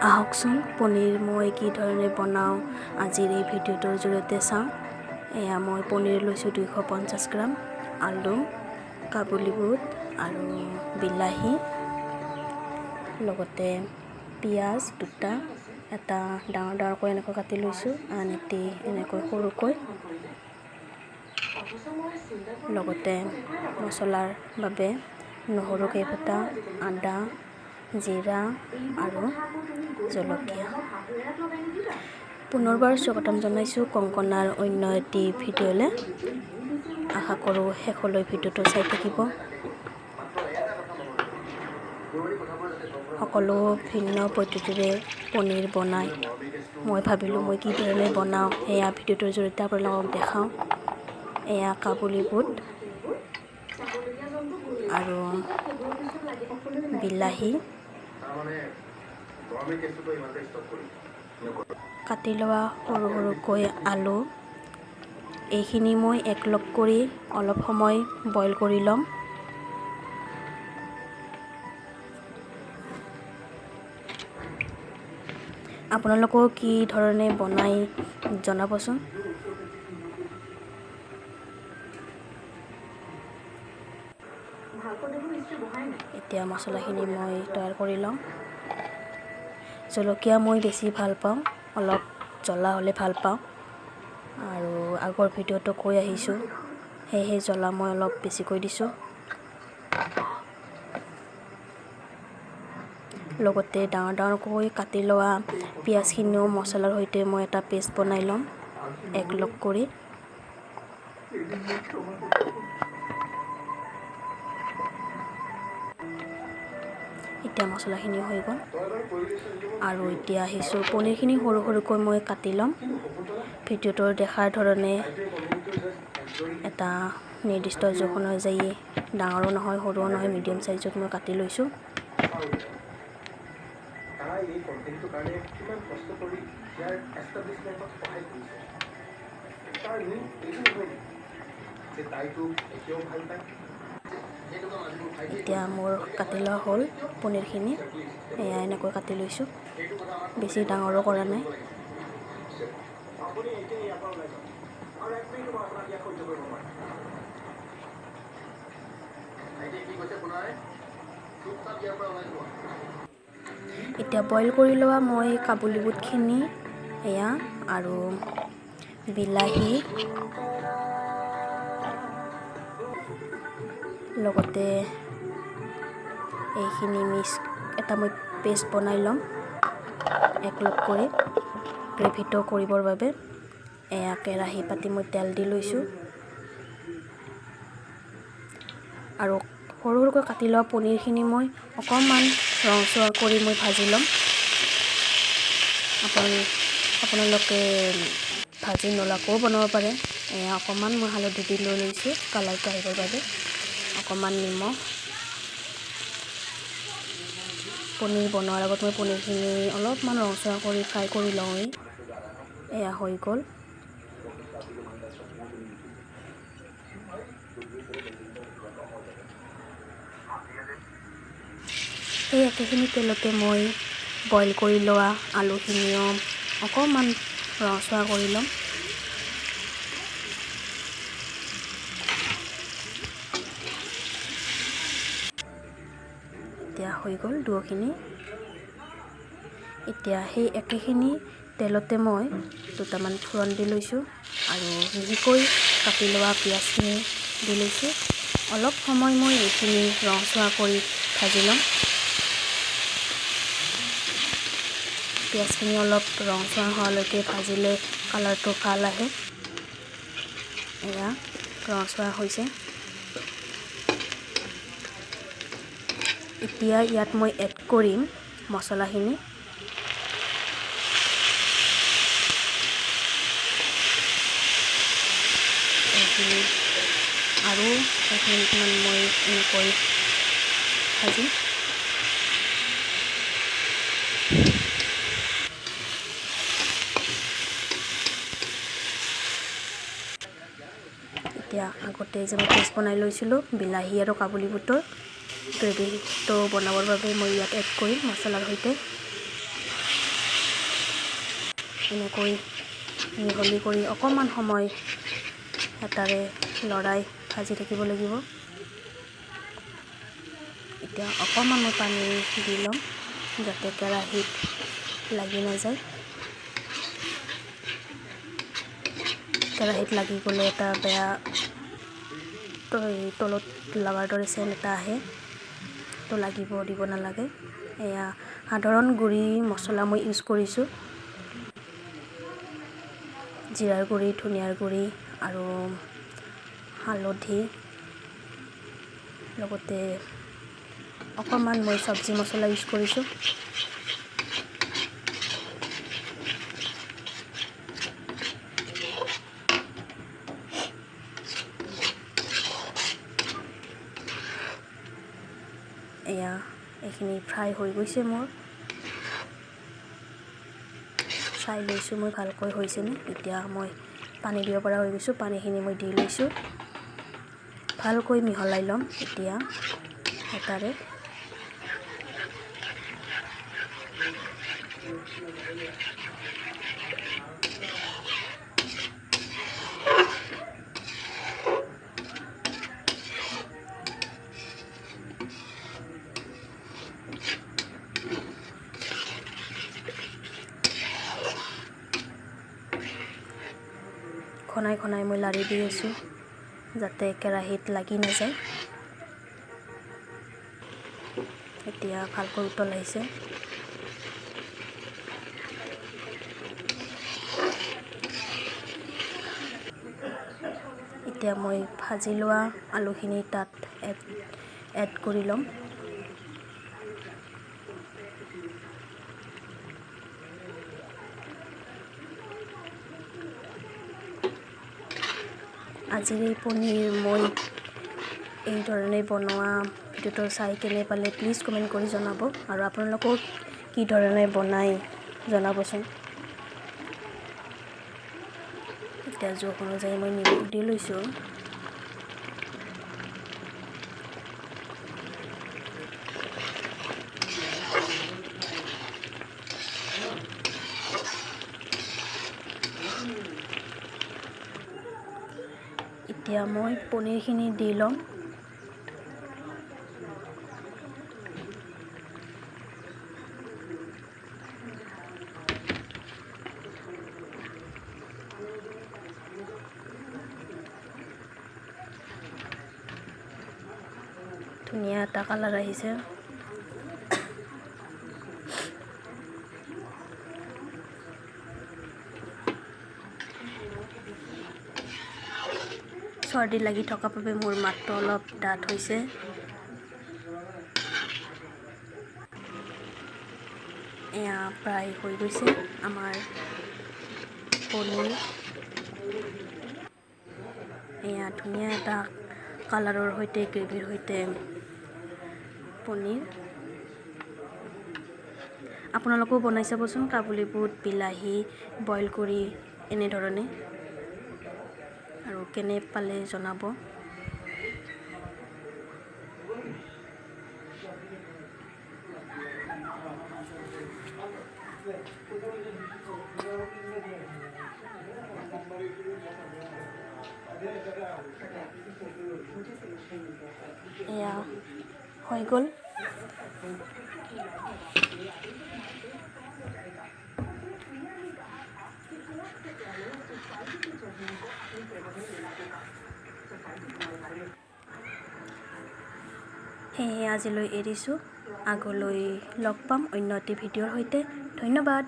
আহকচোন পনীৰ মই কি ধৰণে বনাওঁ আজিৰ এই ভিডিঅ'টোৰ জৰিয়তে চাওঁ। এয়া মই পনীৰ লৈছোঁ 250 গ্ৰাম, আলু, কাবুলী বুট আৰু বিলাহী, লগতে পিঁয়াজ দুটা, এটা ডাঙৰ ডাঙৰকৈ এনেকৈ কাটি লৈছোঁ, আন এটি এনেকৈ সৰুকৈ, লগতে মছলাৰ বাবে নহৰু কেইফুটা, আদা, জিৰা আৰু জলকীয়া। পুনৰবাৰ স্বাগতম জনাইছোঁ কংকনাৰ অন্য এটি ভিডিঅ'লৈ। আশা কৰোঁ শেষলৈ ভিডিঅ'টো চাই থাকিব। সকলো ভিন্ন পদ্ধতিৰে পনীৰ বনাই মই ভাবিলোঁ মই কি ধৰণে বনাওঁ এয়া ভিডিঅ'টোৰ জৰিয়তে আপোনালোকক দেখাওঁ। এয়া কাবুলী বুট আৰু বিলাহী কাটি লোৱা সৰু সৰুকৈ আলু, এইখিনি মই একলগ কৰি অলপ সময় বইল কৰি ল'ম। আপোনালোকেও কি ধৰণে বনাই জনাবচোন। এতিয়া মছলাখিনি মই তৈয়াৰ কৰি ল'ম। জলকীয়া মই বেছি ভাল পাওঁ, অলপ জ্বলা হ'লে ভাল পাওঁ, আৰু আগৰ ভিডিঅ'টো কৈ আহিছোঁ সেয়েহে জ্বলা মই অলপ বেছিকৈ দিছোঁ। লগতে ডাঙৰ ডাঙৰকৈ কাটি লোৱা পিঁয়াজখিনিও মছলাৰ সৈতে মই এটা পেষ্ট বনাই ল'ম একলগ কৰি। এতিয়া মছলাখিনি হৈ গ'ল আৰু এতিয়া আহিছোঁ পনীৰখিনি সৰু সৰুকৈ মই কাটি ল'ম। ভিডিঅ'টোৰ দেখাৰ ধৰণে এটা নিৰ্দিষ্ট জোখ অনুযায়ী ডাঙৰো নহয় সৰুও নহয় মিডিয়াম চাইজত মই কাটি লৈছোঁ। এতিয়া মোৰ কাটি লোৱা হ'ল পনীৰখিনি, এয়া এনেকৈ কাটি লৈছোঁ, বেছি ডাঙৰো কৰা নাই। এতিয়া বইল কৰি লোৱা মই কাবুলী বুটখিনি এয়া আৰু বিলাহী, লগতে এইখিনি এটা মই পেষ্ট বনাই ল'ম একলগ কৰি গ্ৰেভিটো কৰিবৰ বাবে। এয়া কেৰাহী পাতি মই তেল দি লৈছোঁ আৰু সৰু সৰুকৈ কাটি লোৱা পনীৰখিনি মই অকণমান ৰঙচুৱা কৰি মই ভাজি ল'ম। আপোনালোকে ভাজি নোলোৱাকৈও বনাব পাৰে। এয়া অকণমান মই হালধি দি লৈ লৈছোঁ কালাৰটো আহিবৰ বাবে, অকণমান নিমখ। পনীৰ বনোৱাৰ আগত মই পনীৰখিনি অলপমান ৰঙচুৱা কৰি ফ্ৰাই কৰি লওঁৱেই। এয়া হৈ গ'ল। এই একেখিনি তেলতে মই বইল কৰি লোৱা আলুখিনিও অকণমান ৰঙচুৱা কৰি ল'ম। এতিয়া হৈ গ'ল দুয়োখিনি। এতিয়া সেই একেখিনি তেলতে মই দুটামান ফোৰণ দি লৈছোঁ আৰু মিহিকৈ কাটি লোৱা পিঁয়াজখিনি দি লৈছোঁ। অলপ সময় মই এইখিনি ৰঙচুৱা কৰি ভাজি ল'ম। পিঁয়াজখিনি অলপ ৰঙচুৱা হোৱালৈকে ভাজিলে কালাৰটো ভাল আহে। এয়া ৰঙচুৱা হৈছে। এতিয়া ইয়াত মই এড কৰিম মছলাখিনি। এইখিনি আৰু 1 মিনিটমান মই এনেকৈ ভাজিম। এতিয়া আগতে যে মই পেষ্ট বনাই লৈছিলোঁ বিলাহী আৰু কাবুলী বুটৰ গ্ৰেভিটো বনাবৰ বাবে মই ইয়াত এড কৰিম মছলাৰ সৈতে। এনেকৈ মিহলি কৰি অকণমান সময় হেতাৰে লৰাই ভাজি থাকিব লাগিব। এতিয়া অকণমান মই পানী দি ল'ম যাতে কেৰাহীত লাগি নাযায়। কেৰাহীত লাগি গ'লে এটা বেয়া তলত লগাৰ দৰে চেন এটা আহে, তো লাগিব দিব নালাগে। এয়া সাধাৰণ গুড়ি মছলা মই ইউজ কৰিছোঁ। জিৰাৰ গুড়ি, ধনিয়াৰ গুড়ি আৰু হালধি, লগতে অকণমান মই চব্জি মছলা ইউজ কৰিছোঁ। এয়া এইখিনি ফ্ৰাই হৈ গৈছে মোৰ। চাই লৈছোঁ মই ভালকৈ হৈছেনে। এতিয়া মই পানী দিব পৰা হৈ গৈছোঁ। পানীখিনি মই দি লৈছোঁ। ভালকৈ মিহলাই ল'ম এতিয়া হেতাৰে। ঘনাই ঘনাই মই লাৰি দি আছোঁ যাতে কেৰাহীত লাগি নাযায়। এতিয়া ভালকৈ উতলাইছে। এতিয়া মই ভাজি লোৱা আলুখিনি তাত এড কৰি ল'ম। আজিৰ এই পনীৰ মই এই ধৰণে বনোৱা ভিডিঅ'টো চাই কেনে পালে প্লিজ কমেণ্ট কৰি জনাব, আৰু আপোনালোকেও কি ধৰণে বনাই জনাবচোন। এতিয়া জোখ অনুযায়ী মই নিমখ দি লৈছোঁ। এতিয়া মই পনীৰখিনি দি ল'ম। ধুনীয়া এটা কালাৰ আহিছে। চৰ্দি লাগি থকা বাবে মোৰ মাতটো অলপ ডাঠ হৈছে। এয়া প্ৰায় হৈ গৈছে আমাৰ পনীৰ। এয়া ধুনীয়া এটা কালাৰৰ সৈতে, গ্ৰেভিৰ সৈতে পনীৰ। আপোনালোকেও বনাই চাবচোন কাবুলী বুট, বিলাহী বইল কৰি এনেধৰণে, আৰু কেনে পালে জনাব। এয়া হৈ গ'ল। সেয়ে আজিলৈ এৰিছোঁ। আগলৈ লগ পাম অন্য এটি ভিডিঅ'ৰ সৈতে। ধন্যবাদ।